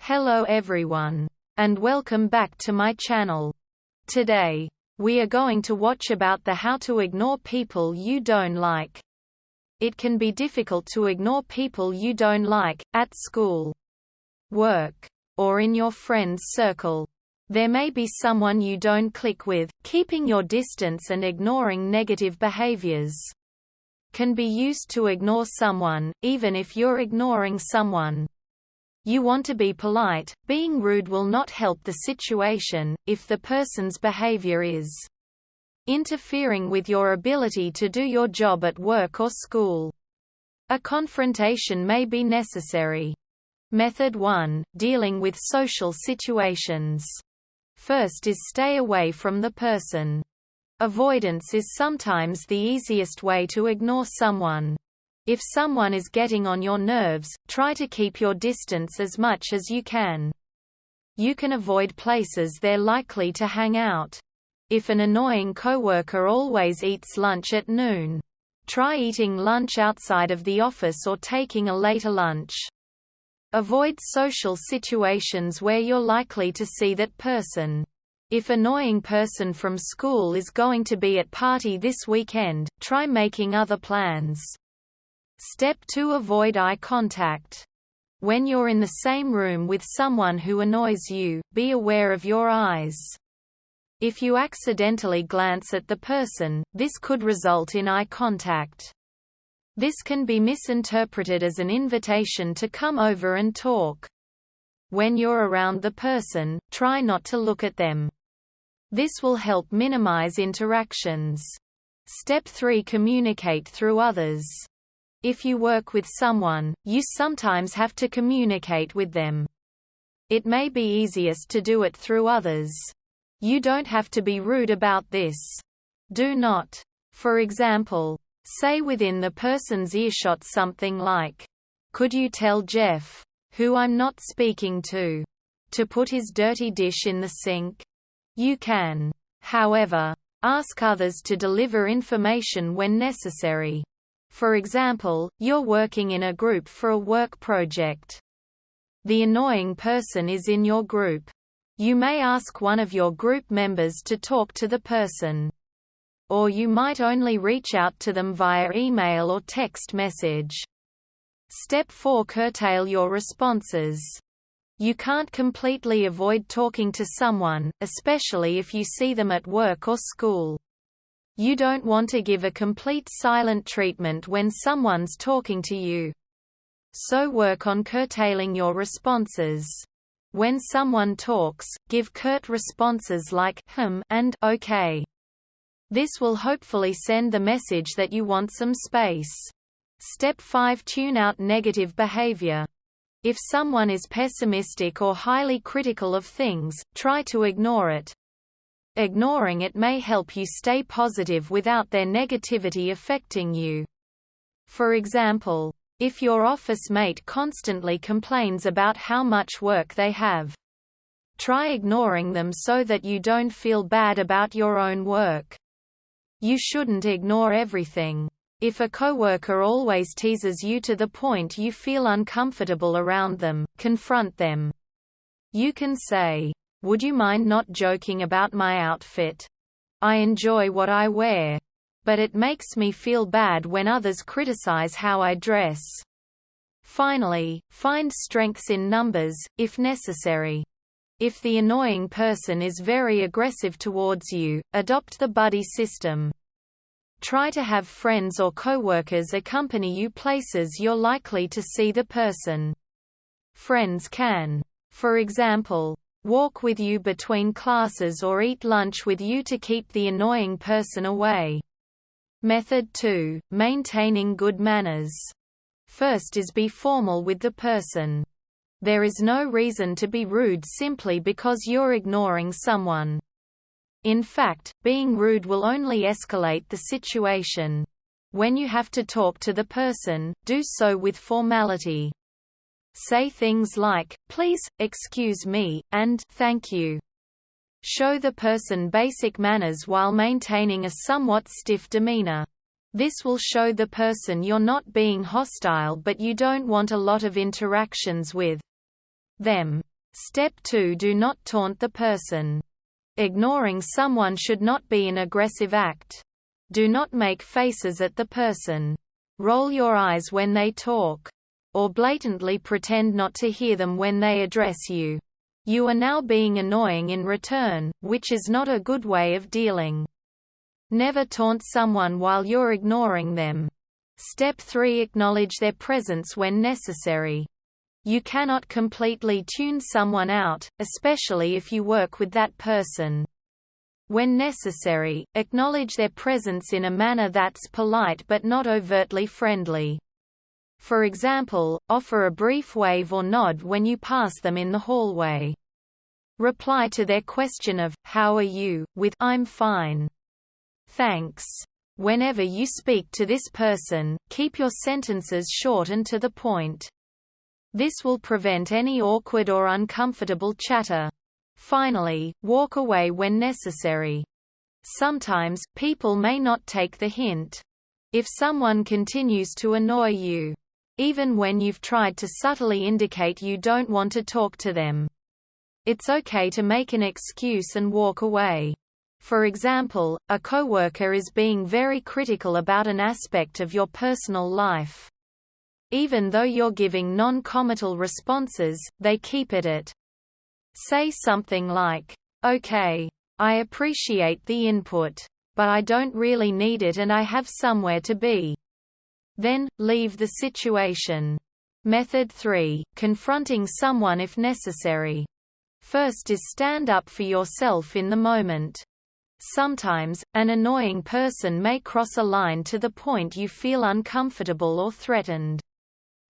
Hello everyone, and welcome back to my channel. Today, we are going to watch about the how to ignore people you don't like. It can be difficult to ignore people you don't like, at school, work, or in your friends' circle. There may be someone you don't click with. Keeping your distance and ignoring negative behaviors can be used to ignore someone, even if you're ignoring someone. You want to be polite. Being rude will not help the situation, if the person's behavior is interfering with your ability to do your job at work or school. A confrontation may be necessary. Method 1. Dealing with social situations. First is stay away from the person. Avoidance is sometimes the easiest way to ignore someone. If someone is getting on your nerves, try to keep your distance as much as you can. You can avoid places they're likely to hang out. If an annoying coworker always eats lunch at noon, try eating lunch outside of the office or taking a later lunch. Avoid social situations where you're likely to see that person. If annoying person from school is going to be at party this weekend, try making other plans. Step 2. Avoid eye contact. When you're in the same room with someone who annoys you, be aware of your eyes. If you accidentally glance at the person, this could result in eye contact. This can be misinterpreted as an invitation to come over and talk. When you're around the person, try not to look at them. This will help minimize interactions. Step 3. Communicate through others. If you work with someone, you sometimes have to communicate with them. It may be easiest to do it through others. You don't have to be rude about this. Do not, for example, say within the person's earshot something like, "Could you tell Jeff, who I'm not speaking to put his dirty dish in the sink?" You can, however, ask others to deliver information when necessary. For example, you're working in a group for a work project. The annoying person is in your group. You may ask one of your group members to talk to the person. Or you might only reach out to them via email or text message. Step 4. Curtail your responses. You can't completely avoid talking to someone, especially if you see them at work or school. You don't want to give a complete silent treatment when someone's talking to you. So work on curtailing your responses. When someone talks, give curt responses like and okay. This will hopefully send the message that you want some space. Step 5. Tune out negative behavior. If someone is pessimistic or highly critical of things, try to ignore it. Ignoring it may help you stay positive without their negativity affecting you. For example, if your office mate constantly complains about how much work they have, try ignoring them so that you don't feel bad about your own work. You shouldn't ignore everything. If a coworker always teases you to the point you feel uncomfortable around them, confront them. You can say, "Would you mind not joking about my outfit? I enjoy what I wear. But it makes me feel bad when others criticize how I dress." Finally, find strengths in numbers, if necessary. If the annoying person is very aggressive towards you, adopt the buddy system. Try to have friends or coworkers accompany you places you're likely to see the person. Friends can, for example, walk with you between classes or eat lunch with you to keep the annoying person away. Method 2. Maintaining good manners. First is be formal with the person. There is no reason to be rude simply because you're ignoring someone. In fact, being rude will only escalate the situation. When you have to talk to the person, do so with formality. Say things like, "Please, excuse me," and "Thank you." Show the person basic manners while maintaining a somewhat stiff demeanor. This will show the person you're not being hostile but you don't want a lot of interactions with them. Step 2. Do not taunt the person. Ignoring someone should not be an aggressive act. Do not make faces at the person. Roll your eyes when they talk. Or blatantly pretend not to hear them when they address you. You are now being annoying in return, which is not a good way of dealing. Never taunt someone while you're ignoring them. Step 3. Acknowledge their presence when necessary. You cannot completely tune someone out, especially if you work with that person. When necessary, acknowledge their presence in a manner that's polite but not overtly friendly. For example, offer a brief wave or nod when you pass them in the hallway. Reply to their question of, "How are you?" with, "I'm fine. Thanks." Whenever you speak to this person, keep your sentences short and to the point. This will prevent any awkward or uncomfortable chatter. Finally, walk away when necessary. Sometimes, people may not take the hint. If someone continues to annoy you, even when you've tried to subtly indicate you don't want to talk to them, it's okay to make an excuse and walk away. For example, a coworker is being very critical about an aspect of your personal life. Even though you're giving non-committal responses, they keep it at. Say something like, "Okay, I appreciate the input, but I don't really need it and I have somewhere to be." Then, leave the situation. Method 3. Confronting someone if necessary. First is stand up for yourself in the moment. Sometimes, an annoying person may cross a line to the point you feel uncomfortable or threatened.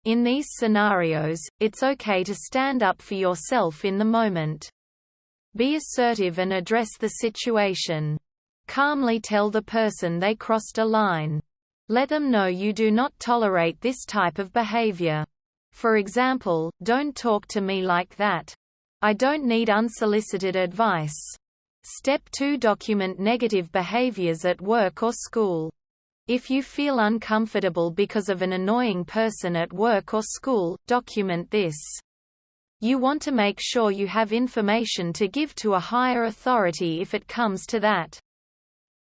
In these scenarios, it's okay to stand up for yourself in the moment. Be assertive and address the situation. Calmly tell the person they crossed a line. Let them know you do not tolerate this type of behavior. For example, "Don't talk to me like that. I don't need unsolicited advice." Step 2. Document negative behaviors at work or school. If you feel uncomfortable because of an annoying person at work or school, document this. You want to make sure you have information to give to a higher authority if it comes to that.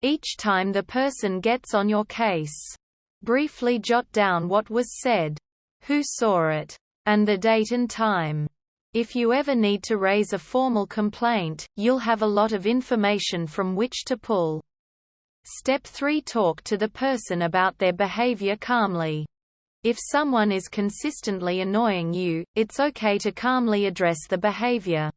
Each time the person gets on your case, briefly jot down what was said, who saw it, and the date and time. If you ever need to raise a formal complaint, you'll have a lot of information from which to pull. Step 3. Talk to the person about their behavior calmly. If someone is consistently annoying you, it's okay to calmly address the behavior.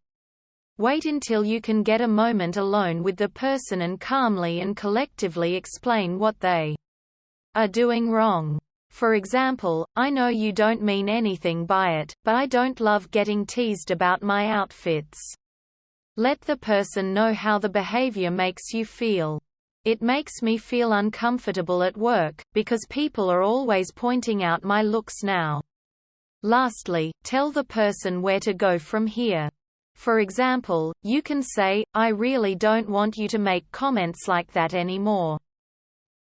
Wait until you can get a moment alone with the person and calmly and collectively explain what they are doing wrong. For example, "I know you don't mean anything by it, but I don't love getting teased about my outfits." Let the person know how the behavior makes you feel. "It makes me feel uncomfortable at work, because people are always pointing out my looks now." Lastly, tell the person where to go from here. For example, you can say, "I really don't want you to make comments like that anymore.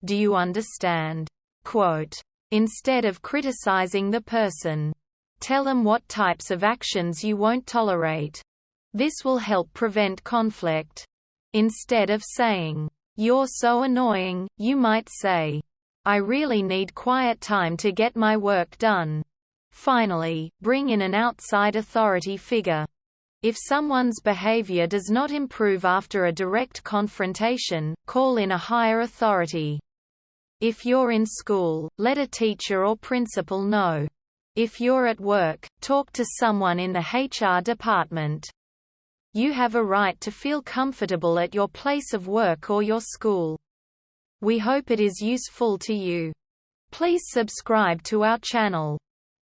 Do you understand?" Quote. Instead of criticizing the person, tell them what types of actions you won't tolerate. This will help prevent conflict. Instead of saying, "You're so annoying," you might say, "I really need quiet time to get my work done." Finally, bring in an outside authority figure. If someone's behavior does not improve after a direct confrontation, call in a higher authority. If you're in school, let a teacher or principal know. If you're at work, talk to someone in the HR department. You have a right to feel comfortable at your place of work or your school. We hope it is useful to you. Please subscribe to our channel.